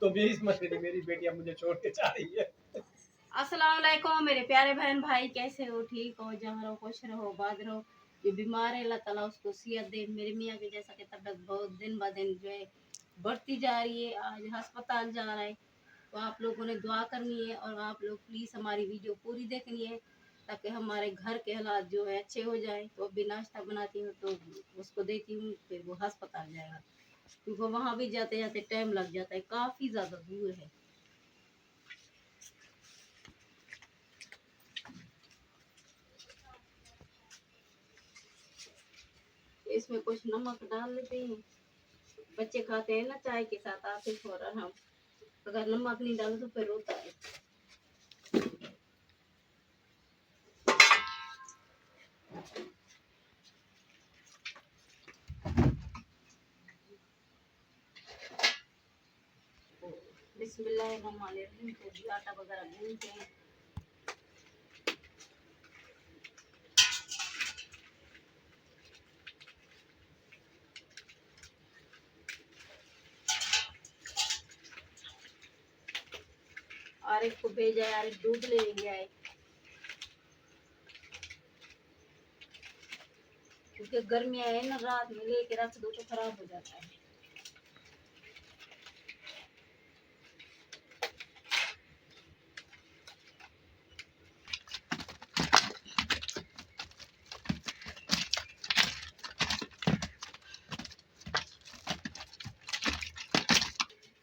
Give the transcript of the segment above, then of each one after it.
तो 20 महीने मेरी बेटियां मुझे छोड़ के जा रही है। अस्सलाम वालेकुम मेरे प्यारे बहन भाई, कैसे हो? ठीक हो? जहाँ रहो खुश रहो, बाद रहो। जो बीमार है अल्लाह ताला उसको सेहत दे। मेरे मियाँ के जैसा कि तबीयत बहुत दिन ब दिन जो है बढ़ती जा रही है, आज अस्पताल जा रहा है। तो आप लोगों ने दुआ करनी है और आप लोग प्लीज़ हमारी वीडियो पूरी देखनी है ताकि हमारे घर के हालात जो है अच्छे हो जाए। तो अभी नाश्ता बनाती हूँ तो उसको देती हूँ, फिर वो अस्पताल जाएगा क्योंकि वहाँ भी जाते जाते टाइम लग जाता है, काफ़ी ज़्यादा दूर है। इसमें कुछ नमक डाल लेते हैं, बच्चे खाते हैं ना चाय के साथ आतिफ और हम, अगर नमक नहीं डालो तो फिर रोता है। बिस्मिल्लाहिर्रहमानिर्रहीम। तो भी आटा वगैरह गूंथते हैं। आरिफ को भेजा है, आरिफ दूध ले गया है क्योंकि गर्मियाँ है ना, रात में लेके रख दो तो खराब हो जाता है।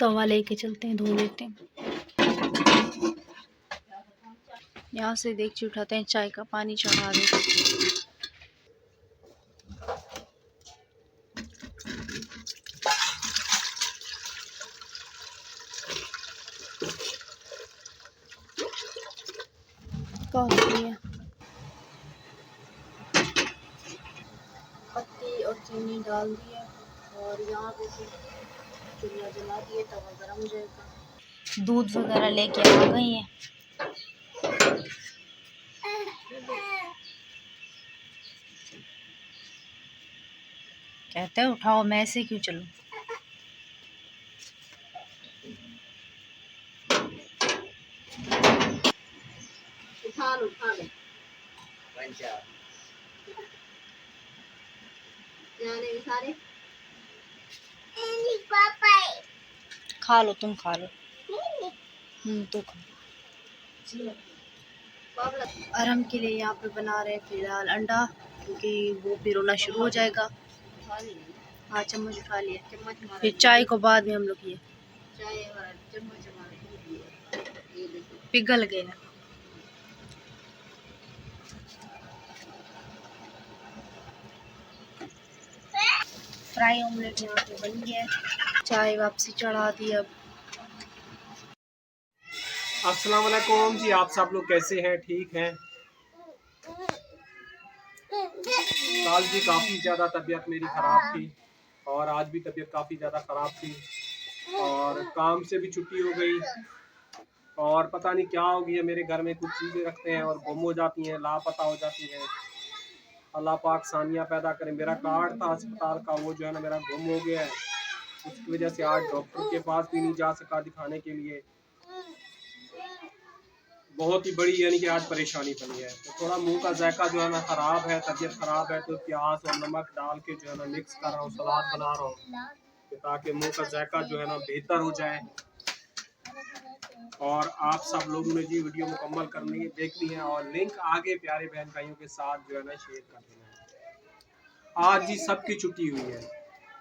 तवा लेके चलते हैं, धो लेते हैं। यहाँ से देगची उठाते हैं, चाय का पानी चढ़ा देते हैं। कॉफी है, पत्ती और चीनी डाल दिया और यहाँ पे चूल्हा जला दिए, तवा गरम हो जाएगा। दूध वगैरह लेके आ गई हैं। कहते हैं उठाओ, मैं ऐसे क्यों चलूं। उठा लो जाने सारे खा लो, तुम खा लो। तो खा। आराम के लिए यहाँ पे बना रहे हैं फिलहाल अंडा, क्योंकि वो फिर रोना शुरू हो जाएगा। हाँ, चम्मच उठा लिया। फिर चाय को बाद में हम लोग ये पिघल गया। फ्राई ऑमलेट यहाँ पे बन गया है। चाय वापसी चढ़ा दी अब। अस्सलाम वालेकुम जी, आप सब लोग कैसे हैं? ठीक हैं? कल भी काफ़ी ज़्यादा तबीयत मेरी ख़राब थी और आज भी तबीयत काफ़ी ज़्यादा ख़राब थी और काम से भी छुट्टी हो गई और पता नहीं क्या हो गया। मेरे घर में कुछ चीज़ें रखते हैं और गुम हो जाती हैं, लापता हो जाती हैं। अल्लाह पाक सानिया पैदा करे। मेरा कार्ड था अस्पताल का, वो जो है ना मेरा गुम हो गया है। उसकी वजह से आज डॉक्टर के पास भी नहीं जा सका दिखाने के लिए। बहुत ही बड़ी यानी कि आज परेशानी बनी है। तो थोड़ा मुंह का जायका जो है ना ख़राब है, तबीयत ख़राब है, तो प्याज और नमक डाल के जो है ना मिक्स कर रहा हूँ, सलाद बना रहा हूँ ताकि मुंह का जायका जो है ना बेहतर हो जाए। और आप सब लोगों ने जी वीडियो मुकम्मल करनी है, देखनी है और लिंक आगे प्यारे बहन भाइयों के साथ जो है ना शेयर कर देना है। आज जी सबकी छुट्टी हुई है।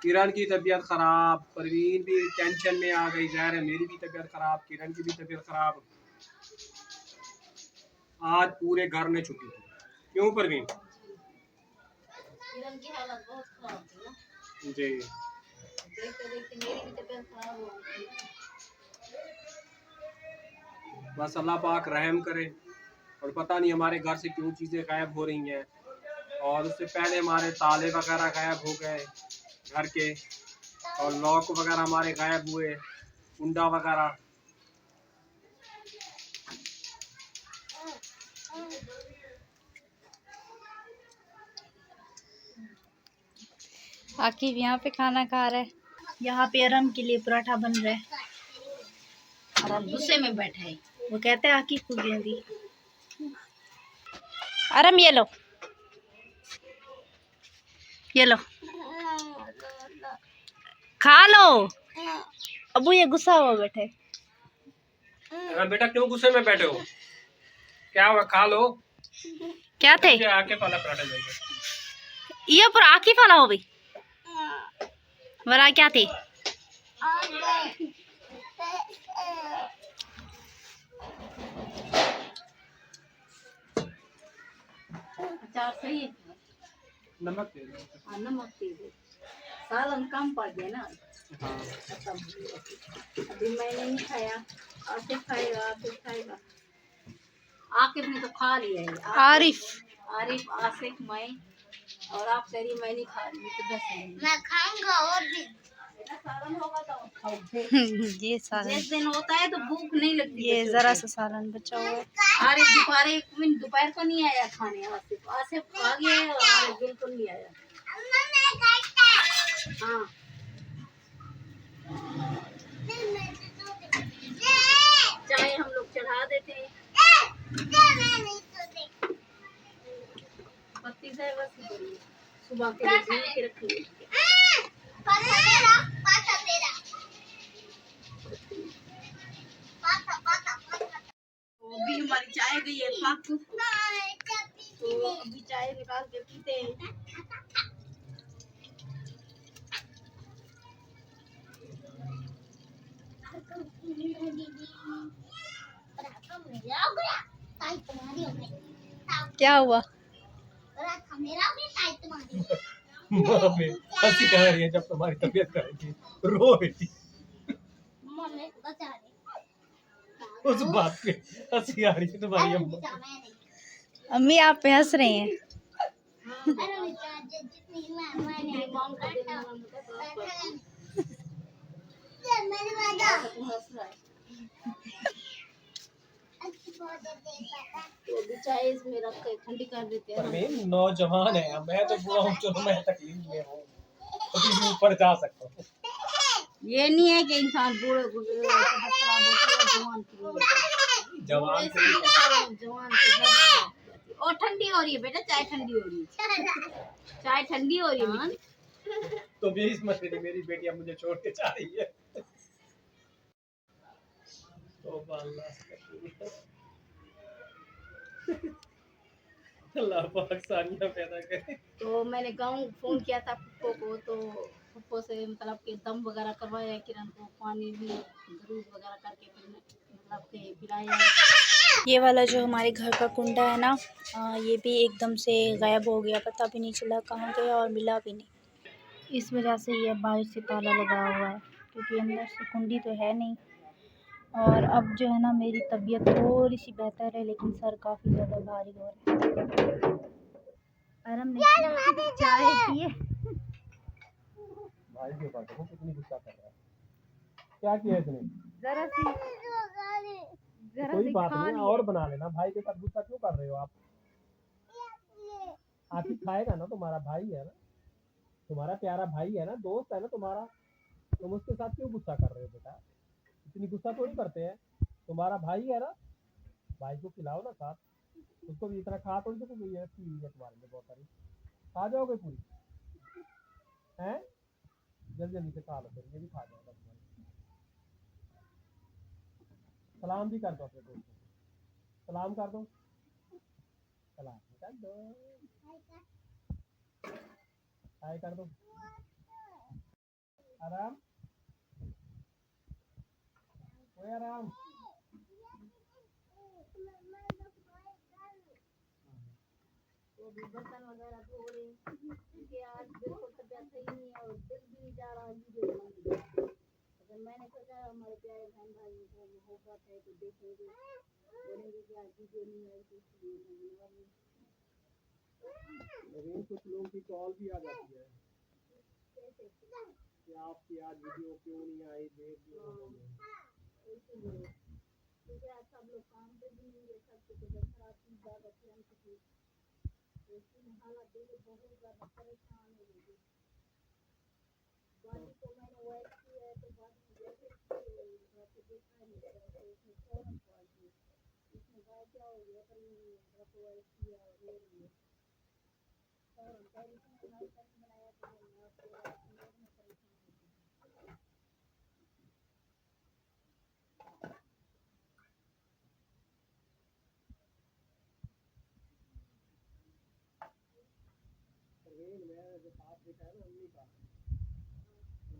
किरण की तबीयत ख़राब, परवीन भी टेंशन में आ गई, ज़ाहिर है मेरी भी तबीयत ख़राब, किरण की भी तबीयत ख़राब। आज पूरे घर ने छुट्टी थी। क्यों परवीन? किरण की हालत बहुत खराब थी ना जी, देखते देखते मेरी भी तबीयत खराब हो गई। बस अल्लाह पाक रहम करे। और पता नहीं हमारे घर से क्यों चीज़ें गायब हो रही हैं। और उससे पहले हमारे ताले वगैरह गायब हो गए घर के और लॉक वगैरह हमारे गायब हुए, कुंडा वगैरह। आकिब यहाँ पे खाना खा रहा है। यहाँ पे आराम के लिए पराठा बन रहा है। गुस्से में बैठा है। वो कहते हैं आकी को गेंदी। आराम ये लो, ये लो, खा लो। अबू ये गुस्सा हुआ बैठे। बेटा क्यों गुस्से में बैठे हो? क्या हुआ? खा लो। क्या थे आके वाला पराठा जाएगा। ये पर आकी फला हो भी वरा क्या थे? अचार सही है। नमक दे दो। हाँ, नमक दे दो। सालन कम पड़ गया ना। हाँ। अभी मैंने नहीं खाया, आसिफ खाएगा, आसिफ खाएगा। आकिब ने तो खा लिया है। आरिफ आरिफ, आसिफ, मैं और आप कह रही मैं नहीं खा रही तो बस है। मैं खाऊंगा और भी। बेटा सालन होगा तो खाओगे। ये सालन, जिस दिन होता है तो भूख नहीं लगती। ये जरा सा सालन बचा हुआ है। आरिफ दोपहर को नहीं आया खाने। आसिफ आसिफ खा गया है और आरिफ बिल्कुल नहीं आया। हाँ, चाय हम लोग चढ़ा देते हैं। पत्ती से बस बढ़िया। सुबह के लिए भून के रखिए। तो अभी हमारी चाय गई है पक, तो अभी चाय निकाल के पीते हैं। क्या हुआ? हंसी कह रही है जब तुम्हारी तबीयत करेगी रो रही। उस बात पे हंसी आ रही है तुम्हारी अम्मा। अम्मी आप पे हंस रही हैं। तो अभी चाय इसमें रख के ठंडी कर देते हैं। परवीन नौजवान है, मैं तो बुरा हूँ, चलो मैं तकलीफ में हूँ, अभी ऊपर जा सकता हूँ। ये नहीं है कि इंसान बूढ़े जवान और ठंडी हो रही है बेटा, चाय ठंडी हो रही है, चाय ठंडी हो रही है। तो भी इस मसले मेरी बेटी अब मुझे छोड़ के जा रही है। तो अल्लाह पाक सानिया पैदा करे। तो मैंने गाँव फोन किया था पप्पो को, तो पप्पो से मतलब कि दम वगैरह करवाया, किरण को पानी भी दूध वगैरह करके फिर मतलब के पिलाया। ये वाला जो हमारे घर का कुंडा है ना, ये भी एकदम से गायब हो गया, पता भी नहीं चला कहाँ गया और मिला भी नहीं। इस वजह से ये बाहर से ताला लगा हुआ है, क्योंकि अंदर से कुंडी तो है नहीं। और अब जो है ना मेरी तबीयत थोड़ी सी बेहतर है, लेकिन सर काफ़ी ज़्यादा भारी हो रहा है। आराम ने चाय पिए। भाई के पास देखो कितनी गुस्सा कर रहा है। क्या किया इसने? जरा सी कोई बात नहीं, और बना लेना। भाई के साथ गुस्सा क्यों कर रहे हो आप? आसिफ खाएगा ना, तुम्हारा भाई है ना, तुम्हारा प्यारा भाई है ना, दोस्त है ना तुम्हारा, तुम उसके साथ क्यों गुस्सा कर रहे हो बेटा? इतनी गुस्सा थोड़ी करते हैं, तुम्हारा भाई है ना, भाई को खिलाओ ना साथ, उसको भी इतना खा थोड़ी तो ये चीज है तुम्हारे लिए बहुत सारी, खा जाओगे पूरी हैं? जल्दी जल्दी से खा लो, फिर ये भी खा जाएगा तुम्हारी। सलाम भी कर दो अपने दोस्त को, सलाम कर दो, सलाम कर दो, हाय कर दो। आराम, ओए आराम। तो भी बर्तन वगैरह धो रहे हैं, क्योंकि आज बिल्कुल तबीयत सही नहीं है और दिल भी नहीं जा रहा वीडियो बनाने का। अगर मैंने सोचा हमारे प्यारे बहन भाई को मोहब्बत है तो देखेंगे, बोलेंगे कि आज वीडियो नहीं आई तो इसलिए मैं बनवा ली। लेकिन कुछ लोगों की कॉल भी आ जाती है कि आपकी आज वीडियो क्यों नहीं आई, देर क्यों हो गई है। इसलिए क्योंकि आज सब लोग काम पे भी नहीं है, सबकी तबीयत खराब थी, ज़्यादा किरण की थी, तो इसकी हालत देखो बहुत ज़्यादा परेशान हो गई। बाकी तो मैंने वॉइस की है तो बात में जैसे देखा है परवीन मैं जो साथ देखा है ना अम्मी का, तो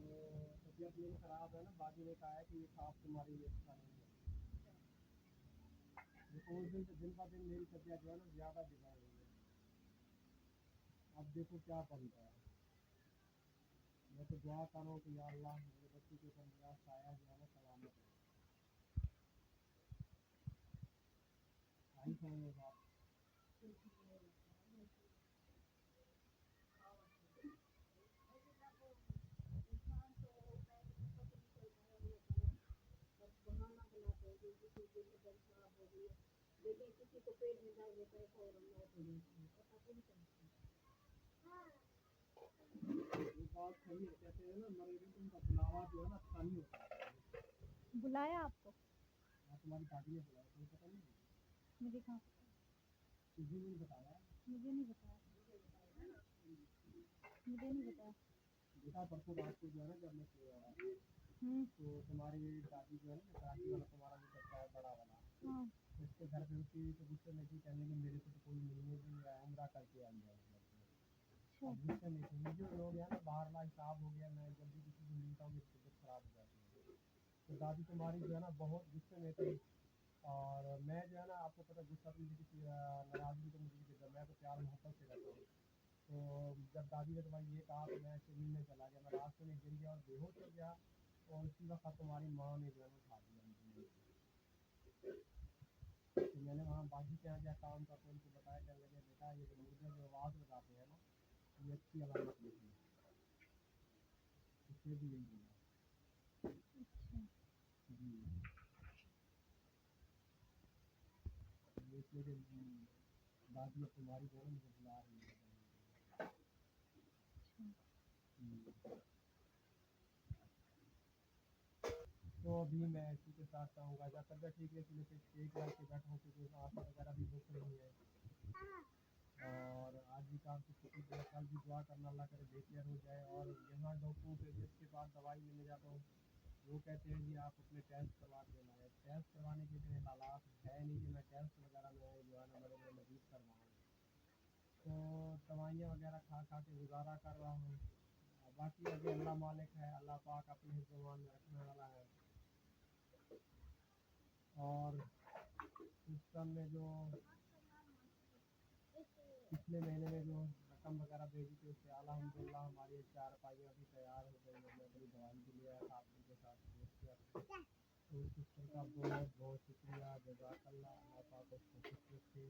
तबीयत मेरी खराब है ना, बाजी ने कहा है कि ये खाप तुम्हारे लिए अच्छा नहीं है। देखो उस दिन से दिन ब दिन मेरी तबीयत जो है ना ज़्यादा बिगड़ रही है। अब देखो क्या बनता है। मैं तो दुआ कर रहा हूँ कि या अल्लाह मेरे बच्चे के ऊपर मेरा साया जो है ना सलामत है। आई समझ में बात। ये बात सही है, कहते हैं ना मरे हुए उनका बुलावा जो है ना अच्छा नहीं होता। बुलाया आपको? हाँ तुम्हारी दादी ने बुलाया, तुम्हें पता नहीं? मुझे कहाँ पता? किसी ने बताया। मुझे नहीं बताया। मुझे नहीं बताया। बेटा परसों रात को जो है ना जब मैं सोया हुआ था, हम्म। तो तुम्हारी दादी जो है ना कराची वाला तुम्हारा जो बच्चा है बड़ा वाला, हाँ। उसके घर पे उसकी तो गुस्से में थी, कहने लगी मेरे को तो कोई मिलने भी नहीं आया, उम्रा करके आ गया मतलब। अच्छा। अब गुस्से में थी, मुझे हो गया ना बाहर ला हिसाब हो गया, मैं जल्दी किसी से मिलता हूँ मेरी तबीयत खराब हो जाती है। तो दादी तुम्हारी जो है ना बहुत गुस्से में थी, और मैं जो है ना आपको पता गुस्सा तो मुझे किसी नाराज़गी तो मुझे नहीं देता, मैं तो प्यार मोहब्बत से रहता हूँ। तो जब दादी ने तुम्हारी ये कहा तो मैं ऐसे मिलने चला गया, मैं रास्ते में गिर गया और बेहोश हो गया, और उसी वक्त तुम्हारी माँ ने जो है ना उठा दिया मुझे। तो मैंने वहाँ बाजी के यहाँ गया काम था, तो उनको बताया, कहने लगे बेटा ये जो मुर्गे जो आवाज़ लगाते हैं ना ये अच्छी अलामत नहीं है, इसलिए भी यही बोला। अच्छा। जी इसलिए कि दादी अब तुम्हारी जो है ना मुझे बुला रही है। तो अभी मैं इसी के साथ चाहूँगा जब तबियत ठीक है इसलिए फिर केक ला के बैठा हूँ, क्योंकि आँखें वगैरह भी दुख रही है, और आज भी काम की छुट्टी है, कल भी दुआ करना अल्लाह करे बेहतर हो जाए। और यहाँ डॉक्टरों से जिसके पास दवाई लेने जाता हूँ वो कहते हैं कि आप अपने टेस्ट करवा के लाएँ, टेस्ट करवाने के इतने हालात है नहीं कि मैं टेस्ट वगैरह में जो है ना बड़े बड़े मरीज करवाऊँ, तो दवाइयाँ वगैरह खा खा के गुजारा कर रहा हूँ। बाकी अभी अल्लाह मालिक है, अल्लाह पाक अपने हिफ्ज़-ए-मान में रखने वाला है। और सिस्टम में जो पिछले महीने में जो रकम वगैरह भेजी थी उससे अल्हम्दुलिल्लाह हमारी चारपाइयाँ भी तैयार हो गई है। मैं अपनी दवाई के लिए आया था आप के साथ शेयर किया, तो उस सिस्टर का बहुत बहुत शुक्रिया, जज़ाकल्लाह। अल्लाह पाक उसको खुश रखे,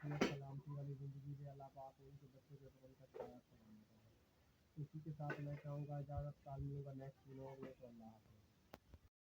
सेहत सलामती वाली ज़िंदगी दे, अल्लाह पाक उनके बच्चों के ऊपर उनका ख्याल फरमाए। इसी के साथ मैं चाहूँगा इजाज़त, कल मिलूँगा नेक्स्ट व्लॉग में, तो अल्लाह हाफ़िज़।